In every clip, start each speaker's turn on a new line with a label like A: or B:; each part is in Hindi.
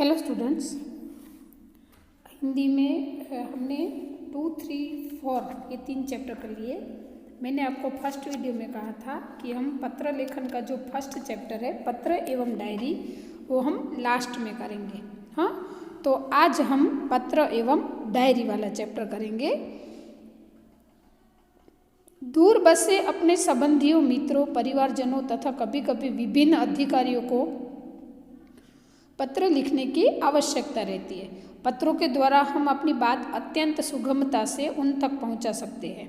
A: हेलो स्टूडेंट्स, हिंदी में हमने 2, 3, 4 ये 3 चैप्टर कर लिए। मैंने आपको फर्स्ट वीडियो में कहा था कि हम पत्र लेखन का जो फर्स्ट चैप्टर है पत्र एवं डायरी वो हम लास्ट में करेंगे। हाँ, तो आज हम पत्र एवं डायरी वाला चैप्टर करेंगे। दूर बसे अपने संबंधियों, मित्रों, परिवारजनों तथा कभी कभी विभिन्न अधिकारियों को पत्र लिखने की आवश्यकता रहती है। पत्रों के द्वारा हम अपनी बात अत्यंत सुगमता से उन तक पहुंचा सकते हैं।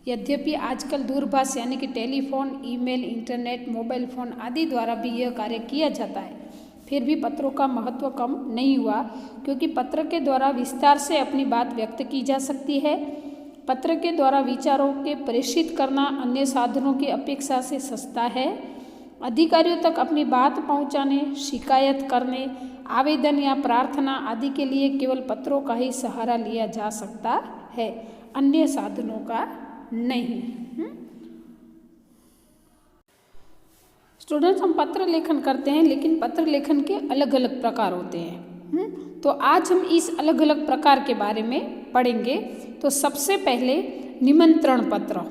A: यद्यपि आजकल दूरभाष यानी कि telephone, email, internet, mobile phone आदि द्वारा भी यह कार्य किया जाता है, फिर भी पत्रों का महत्व कम नहीं हुआ, क्योंकि पत्र के द्वारा विस्तार से अपनी बात व्यक्त की जा सकती है। पत्र के द्वारा विचारों के प्रेषित करना अन्य साधनों की अपेक्षा से सस्ता है। अधिकारियों तक अपनी बात पहुंचाने, शिकायत करने, आवेदन या प्रार्थना आदि के लिए केवल पत्रों का ही सहारा लिया जा सकता है, अन्य साधनों का नहीं। स्टूडेंट्स, हम पत्र लेखन करते हैं, लेकिन पत्र लेखन के अलग अलग प्रकार होते हैं। तो आज हम इस अलग अलग प्रकार के बारे में पढ़ेंगे। तो सबसे पहले निमंत्रण पत्र।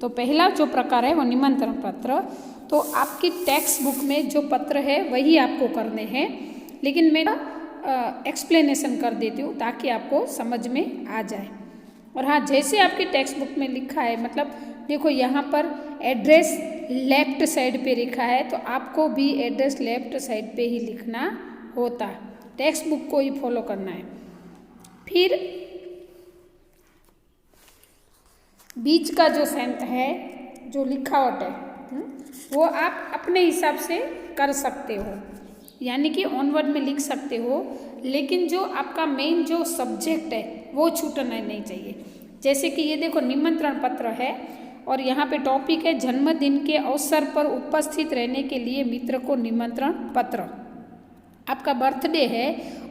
A: तो पहला जो प्रकार है वो निमंत्रण पत्र। तो आपकी टेक्स्ट बुक में जो पत्र है वही आपको करने हैं, लेकिन मैं एक्सप्लेनेशन कर देती हूँ ताकि आपको समझ में आ जाए। और हाँ, जैसे आपकी टेक्स्ट बुक में लिखा है, मतलब देखो यहाँ पर एड्रेस लेफ्ट साइड पे लिखा है, तो आपको भी एड्रेस लेफ्ट साइड पे ही लिखना होता है, टेक्स्ट बुक को ही फॉलो करना है। फिर बीच का जो सेंट है, जो लिखावट है, वो आप अपने हिसाब से कर सकते हो, यानी कि ऑनवर्ड में लिख सकते हो, लेकिन जो आपका मेन जो सब्जेक्ट है वो छूटना नहीं चाहिए। जैसे कि ये देखो निमंत्रण पत्र है और यहाँ पे टॉपिक है जन्मदिन के अवसर पर उपस्थित रहने के लिए मित्र को निमंत्रण पत्र। आपका बर्थडे है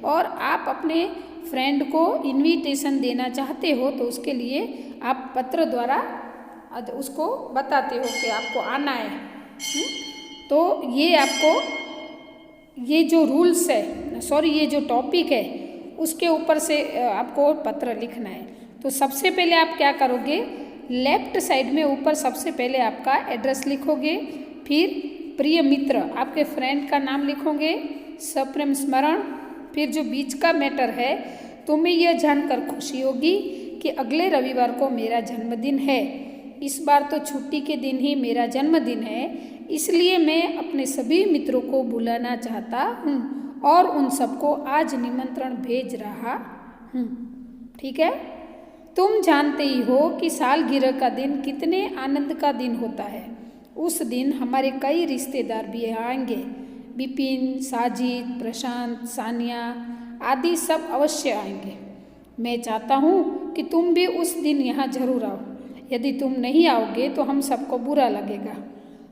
A: और आप अपने फ्रेंड को इनविटेशन देना चाहते हो, तो उसके लिए आप पत्र द्वारा उसको बताते हो कि आपको आना है। तो ये आपको ये जो रूल्स है, ये जो टॉपिक है उसके ऊपर से आपको पत्र लिखना है। तो सबसे पहले आप क्या करोगे, लेफ्ट साइड में ऊपर सबसे पहले आपका एड्रेस लिखोगे, फिर प्रिय मित्र आपके फ्रेंड का नाम लिखोगे, सप्रेम स्मरण। फिर जो बीच का मैटर है, तुम्हें यह जानकर खुशी होगी कि अगले रविवार को मेरा जन्मदिन है। इस बार तो छुट्टी के दिन ही मेरा जन्मदिन है, इसलिए मैं अपने सभी मित्रों को बुलाना चाहता हूँ और उन सबको आज निमंत्रण भेज रहा हूँ। ठीक है, तुम जानते ही हो कि सालगिरह का दिन कितने आनंद का दिन होता है। उस दिन हमारे कई रिश्तेदार भी आएंगे। विपिन, साजिद, प्रशांत, सानिया आदि सब अवश्य आएंगे। मैं चाहता हूँ कि तुम भी उस दिन यहाँ जरूर आओ। यदि तुम नहीं आओगे तो हम सबको बुरा लगेगा।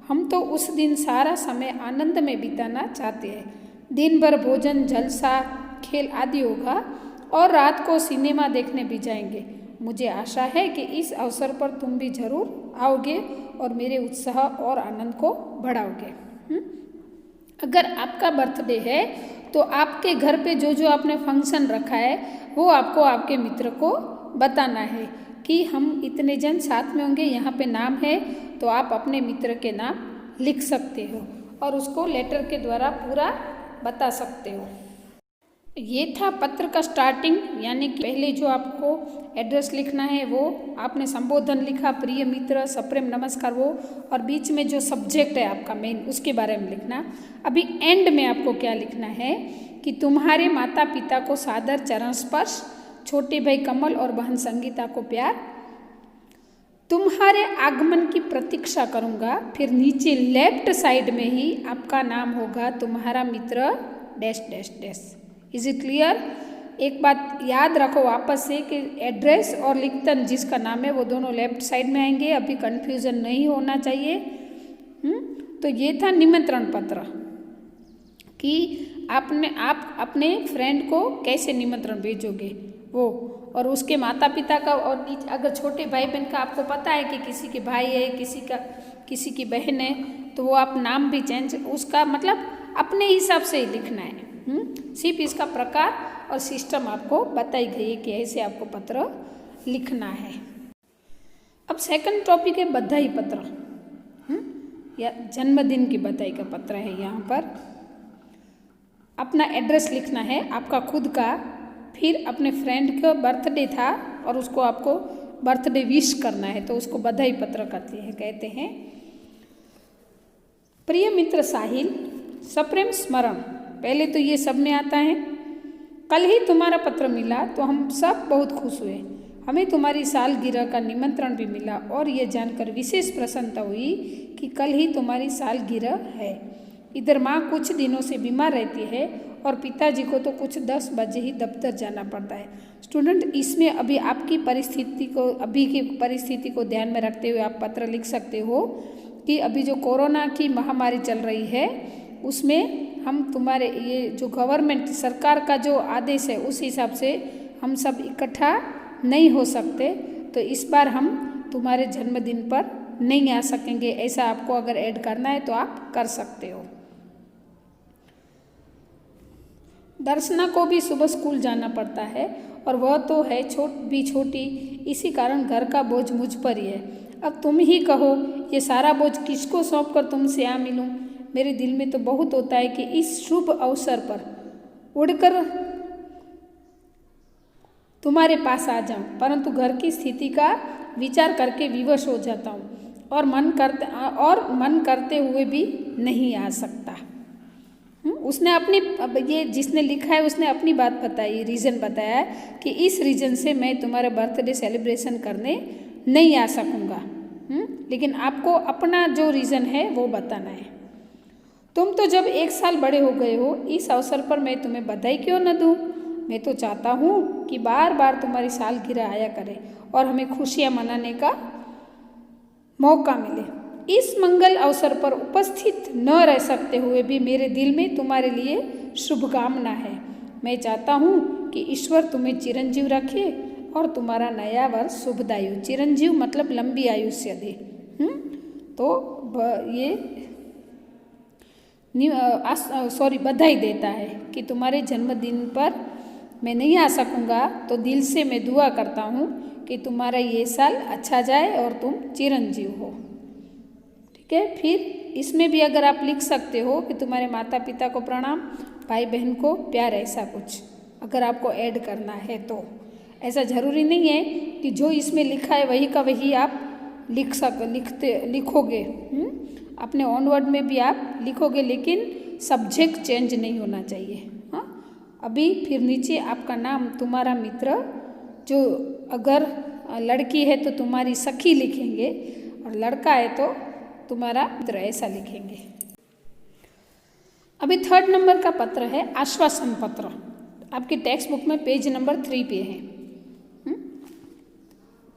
A: हम तो उस दिन सारा समय आनंद में बिताना चाहते हैं। दिन भर भोजन, जलसा, खेल आदि होगा और रात को सिनेमा देखने भी जाएंगे। मुझे आशा है कि इस अवसर पर तुम भी जरूर आओगे और मेरे उत्साह और आनंद को बढ़ाओगे। अगर आपका बर्थडे है तो आपके घर पे जो जो आपने फंक्शन रखा है वो आपको आपके मित्र को बताना है कि हम इतने जन साथ में होंगे, यहाँ पे नाम है, तो आप अपने मित्र के नाम लिख सकते हो और उसको लेटर के द्वारा पूरा बता सकते हो। ये था पत्र का स्टार्टिंग, यानी कि पहले जो आपको एड्रेस लिखना है वो आपने संबोधन लिखा, प्रिय मित्र, सप्रेम नमस्कार, वो, और बीच में जो सब्जेक्ट है आपका मेन उसके बारे में लिखना। अभी एंड में आपको क्या लिखना है कि तुम्हारे माता पिता को सादर चरण स्पर्श, छोटे भाई कमल और बहन संगीता को प्यार, तुम्हारे आगमन की प्रतीक्षा करूँगा। फिर नीचे लेफ्ट साइड में ही आपका नाम होगा, तुम्हारा मित्र dash dash dash. Is it clear? एक बात याद रखो वापस से कि एड्रेस और लिखतन जिसका नाम है वो दोनों लेफ्ट साइड में आएंगे, अभी कंफ्यूजन नहीं होना चाहिए। तो ये था निमंत्रण पत्र कि आप अपने फ्रेंड को कैसे निमंत्रण भेजोगे वो, और उसके माता पिता का, और नीचे अगर छोटे भाई बहन का आपको पता है कि किसी के भाई है, किसी की बहन है, तो वो आप नाम भी चेंज, उसका मतलब अपने हिसाब से ही लिखना है। सिर्फ इसका प्रकार और सिस्टम आपको बताई गई है कि ऐसे आपको पत्र लिखना है। अब सेकंड टॉपिक है बधाई पत्र, या जन्मदिन की बधाई का पत्र है। यहाँ पर अपना एड्रेस लिखना है, आपका खुद का, फिर अपने फ्रेंड का बर्थडे था और उसको आपको बर्थडे विश करना है, तो उसको बधाई पत्र कहते हैं। प्रिय मित्र साहिल, सप्रेम स्मरण, पहले तो ये सब में आता है। कल ही तुम्हारा पत्र मिला तो हम सब बहुत खुश हुए। हमें तुम्हारी सालगिरह का निमंत्रण भी मिला और ये जानकर विशेष प्रसन्नता हुई कि कल ही तुम्हारी सालगिरह है। इधर माँ कुछ दिनों से बीमार रहती है और पिताजी को तो कुछ 10 बजे ही दफ्तर जाना पड़ता है। स्टूडेंट, इसमें अभी आपकी अभी की परिस्थिति को ध्यान में रखते हुए आप पत्र लिख सकते हो कि अभी जो कोरोना की महामारी चल रही है उसमें हम तुम्हारे ये जो गवर्नमेंट सरकार का जो आदेश है उस हिसाब से हम सब इकट्ठा नहीं हो सकते, तो इस बार हम तुम्हारे जन्मदिन पर नहीं आ सकेंगे। ऐसा आपको अगर ऐड करना है तो आप कर सकते हो। दर्शना को भी सुबह स्कूल जाना पड़ता है और वह तो है छोटी, इसी कारण घर का बोझ मुझ पर ही है। अब तुम ही कहो ये सारा बोझ किसको सौंप कर तुमसे आ मिलूं। मेरे दिल में तो बहुत होता है कि इस शुभ अवसर पर उड़कर तुम्हारे पास आ जाऊं, परंतु घर की स्थिति का विचार करके विवश हो जाता हूँ और मन करते हुए भी नहीं आ सकता। उसने अपनी, अब ये जिसने लिखा है उसने अपनी बात बताई, रीज़न बताया कि इस रीज़न से मैं तुम्हारा बर्थडे सेलिब्रेशन करने नहीं आ सकूँगा। लेकिन आपको अपना जो रीज़न है वो बताना है। तुम तो जब 1 साल बड़े हो गए हो, इस अवसर पर मैं तुम्हें बधाई क्यों न दूँ। मैं तो चाहता हूँ कि बार बार तुम्हारी सालगिरह आया करे और हमें खुशियाँ मनाने का मौका मिले। इस मंगल अवसर पर उपस्थित न रह सकते हुए भी मेरे दिल में तुम्हारे लिए शुभकामना है। मैं चाहता हूँ कि ईश्वर तुम्हें चिरंजीव रखे और तुम्हारा नया वर्ष शुभदायु, चिरंजीव मतलब लंबी आयुष्य दे। तो ये बधाई देता है कि तुम्हारे जन्मदिन पर मैं नहीं आ सकूँगा, तो दिल से मैं दुआ करता हूँ कि तुम्हारा ये साल अच्छा जाए और तुम चिरंजीव हो। ठीक है, फिर इसमें भी अगर आप लिख सकते हो कि तुम्हारे माता पिता को प्रणाम, भाई बहन को प्यार, ऐसा कुछ अगर आपको ऐड करना है तो। ऐसा ज़रूरी नहीं है कि जो इसमें लिखा है वही का वही आप लिखोगे। अपने ऑन वर्ड में भी आप लिखोगे, लेकिन सब्जेक्ट चेंज नहीं होना चाहिए। हाँ, अभी फिर नीचे आपका नाम, तुम्हारा मित्र, जो अगर लड़की है तो तुम्हारी सखी लिखेंगे और लड़का है तो तुम्हारा मित्र, ऐसा लिखेंगे। अभी 3rd नंबर का पत्र है आश्वासन पत्र। आपकी टेक्स्ट बुक में पेज नंबर 3 पे है।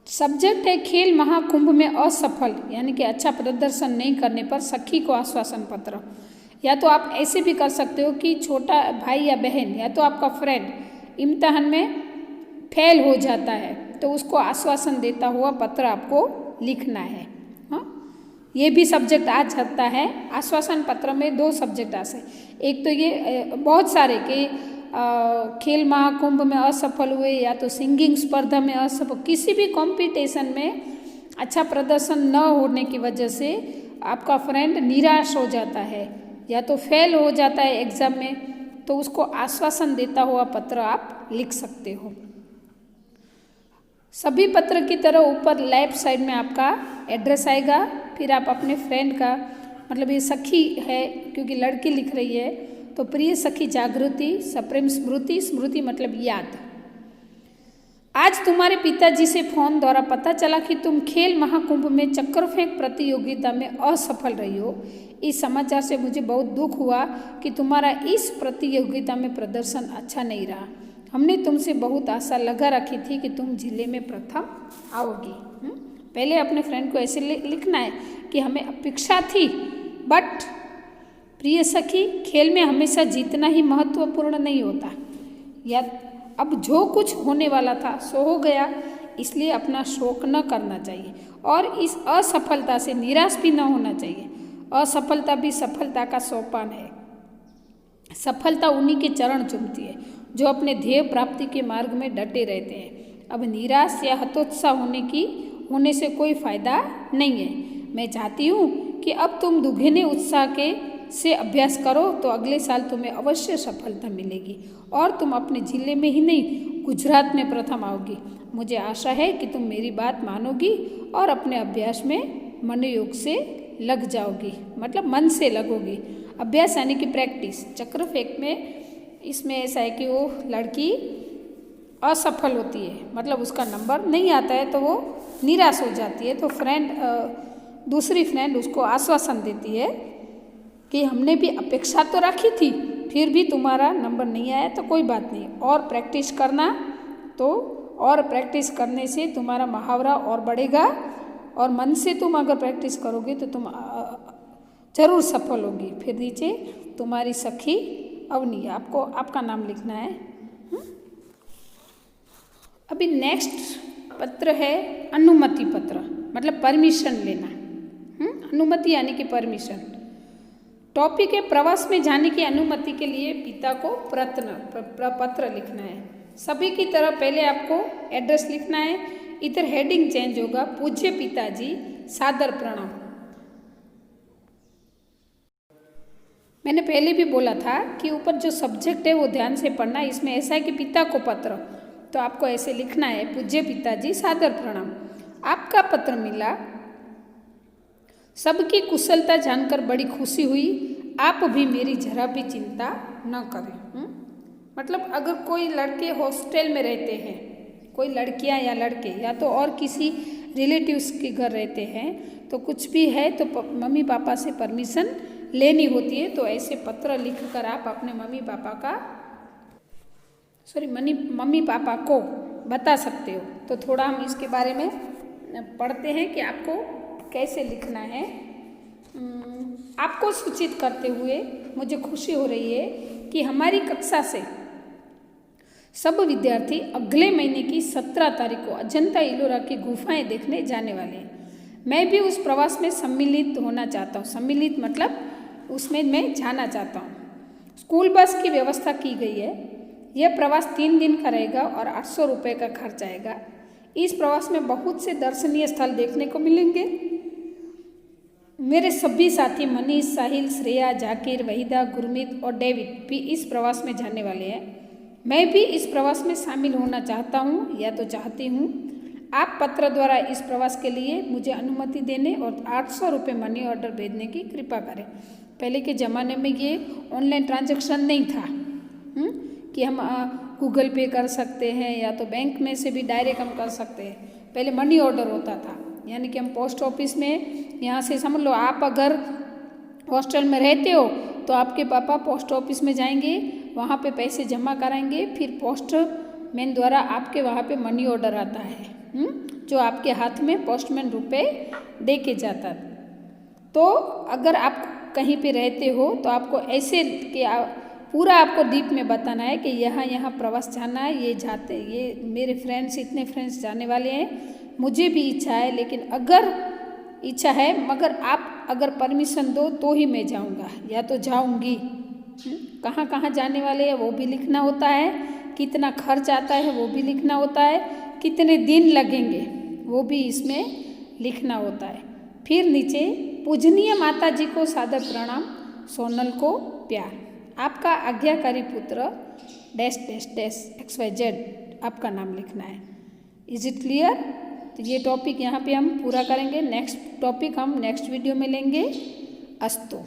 A: सब्जेक्ट है खेल महाकुंभ में असफल, यानी कि अच्छा प्रदर्शन नहीं करने पर सखी को आश्वासन पत्र। या तो आप ऐसे भी कर सकते हो कि छोटा भाई या बहन या तो आपका फ्रेंड इम्तिहान में फेल हो जाता है तो उसको आश्वासन देता हुआ पत्र आपको लिखना है। हाँ, ये भी सब्जेक्ट आ सकता है। आश्वासन पत्र में 2 सब्जेक्ट आ सकते, एक तो ये बहुत सारे कि खेल महाकुंभ में असफल हुए, या तो सिंगिंग स्पर्धा में असफल, किसी भी कंपटीशन में अच्छा प्रदर्शन न होने की वजह से आपका फ्रेंड निराश हो जाता है या तो फेल हो जाता है एग्ज़ाम में, तो उसको आश्वासन देता हुआ पत्र आप लिख सकते हो। सभी पत्र की तरह ऊपर लेफ्ट साइड में आपका एड्रेस आएगा, फिर आप अपने फ्रेंड का, मतलब ये सखी है क्योंकि लड़की लिख रही है, तो प्रिय सखी जागृति, सप्रेम स्मृति, स्मृति मतलब याद। आज तुम्हारे पिताजी से फोन द्वारा पता चला कि तुम खेल महाकुंभ में चक्कर फेंक प्रतियोगिता में असफल रही हो। इस समाचार से मुझे बहुत दुख हुआ कि तुम्हारा इस प्रतियोगिता में प्रदर्शन अच्छा नहीं रहा। हमने तुमसे बहुत आशा लगा रखी थी कि तुम जिले में प्रथम आओगी। पहले अपने फ्रेंड को ऐसे लिखना है कि हमें अपेक्षा थी, बट प्रिय सखी, खेल में हमेशा जीतना ही महत्वपूर्ण नहीं होता, या अब जो कुछ होने वाला था सो हो गया, इसलिए अपना शोक न करना चाहिए और इस असफलता से निराश भी न होना चाहिए। असफलता भी सफलता का सोपान है। सफलता उन्हीं के चरण चूमती है जो अपने ध्येय प्राप्ति के मार्ग में डटे रहते हैं। अब निराश या हतोत्साह होने से कोई फायदा नहीं है। मैं चाहती हूँ कि अब तुम दुगने उत्साह से अभ्यास करो तो अगले साल तुम्हें अवश्य सफलता मिलेगी और तुम अपने जिले में ही नहीं गुजरात में प्रथम आओगी। मुझे आशा है कि तुम मेरी बात मानोगी और अपने अभ्यास में मनोयोग से लग जाओगी, मतलब मन से लगोगी। अभ्यास यानी कि प्रैक्टिस। चक्र फेंक में इसमें ऐसा है कि वो लड़की असफल होती है, मतलब उसका नंबर नहीं आता है तो वो निराश हो जाती है। तो दूसरी फ्रेंड उसको आश्वासन देती है कि हमने भी अपेक्षा तो रखी थी, फिर भी तुम्हारा नंबर नहीं आया तो कोई बात नहीं, और प्रैक्टिस करना, तो और प्रैक्टिस करने से तुम्हारा मुहावरा और बढ़ेगा और मन से तुम अगर प्रैक्टिस करोगे तो तुम जरूर सफल होगी। फिर नीचे तुम्हारी सखी अवनी, आपको आपका नाम लिखना है। अभी नेक्स्ट पत्र है अनुमति पत्र, मतलब परमिशन लेना। अनुमति यानी कि परमिशन। टॉपिक है प्रवास में जाने की अनुमति के लिए पिता को पत्र लिखना है। सभी की तरह पहले आपको एड्रेस लिखना है, इधर हेडिंग चेंज होगा, पूज्य पिताजी सादर प्रणाम। मैंने पहले भी बोला था कि ऊपर जो सब्जेक्ट है वो ध्यान से पढ़ना। इसमें ऐसा है कि पिता को पत्र, तो आपको ऐसे लिखना है, पूज्य पिताजी सादर प्रणाम। आपका पत्र मिला, सबकी कुशलता जानकर बड़ी खुशी हुई। आप भी मेरी जरा भी चिंता न करें। मतलब अगर कोई लड़के हॉस्टल में रहते हैं, कोई लड़कियां या लड़के या तो और किसी रिलेटिव्स के घर रहते हैं, तो कुछ भी है तो मम्मी पापा से परमिशन लेनी होती है। तो ऐसे पत्र लिखकर आप अपने मम्मी पापा को बता सकते हो। तो थोड़ा हम इसके बारे में पढ़ते हैं कि आपको कैसे लिखना है। आपको सूचित करते हुए मुझे खुशी हो रही है कि हमारी कक्षा से सब विद्यार्थी अगले महीने की 17 तारीख को अजंता इलोरा की गुफाएं देखने जाने वाले हैं। मैं भी उस प्रवास में सम्मिलित होना चाहता हूँ। सम्मिलित मतलब उसमें मैं जाना चाहता हूँ। स्कूल बस की व्यवस्था की गई है। यह प्रवास 3 दिन का रहेगा और 800 रुपये का खर्च आएगा। इस प्रवास में बहुत से दर्शनीय स्थल देखने को मिलेंगे। मेरे सभी साथी मनीष, साहिल, श्रेया, जाकिर, वहीदा, गुरमीत और डेविड भी इस प्रवास में जाने वाले हैं। मैं भी इस प्रवास में शामिल होना चाहता हूँ या तो चाहती हूँ। आप पत्र द्वारा इस प्रवास के लिए मुझे अनुमति देने और 800 रुपये मनी ऑर्डर भेजने की कृपा करें। पहले के ज़माने में ये ऑनलाइन ट्रांजैक्शन नहीं था कि हम गूगल पे कर सकते हैं या तो बैंक में से भी डायरेक्ट हम कर सकते हैं। पहले मनी ऑर्डर होता था, यानी कि हम पोस्ट ऑफिस में, यहाँ से समझ लो आप अगर हॉस्टल में रहते हो तो आपके पापा पोस्ट ऑफिस में जाएंगे, वहाँ पे पैसे जमा कराएंगे, फिर पोस्टमैन द्वारा आपके वहाँ पे मनी ऑर्डर आता है जो आपके हाथ में पोस्टमैन रुपए दे के जाता। तो अगर आप कहीं पे रहते हो तो आपको ऐसे कि पूरा आपको डीप में बताना है कि यहाँ प्रवास जाना है, ये मेरे फ्रेंड्स, इतने फ्रेंड्स जाने वाले हैं, मुझे भी इच्छा है, लेकिन अगर इच्छा है मगर आप अगर परमिशन दो तो ही मैं जाऊँगा या तो जाऊँगी। कहाँ कहाँ जाने वाले हैं वो भी लिखना होता है, कितना खर्च आता है वो भी लिखना होता है, कितने दिन लगेंगे वो भी इसमें लिखना होता है। फिर नीचे पूजनीय माता जी को सादर प्रणाम, सोनल को प्यार, आपका आज्ञाकारी पुत्र डैश डैश डैश XYZ आपका नाम लिखना है। Is it clear? तो ये टॉपिक यहाँ पे हम पूरा करेंगे। नेक्स्ट टॉपिक हम नेक्स्ट वीडियो में लेंगे। अस्तु।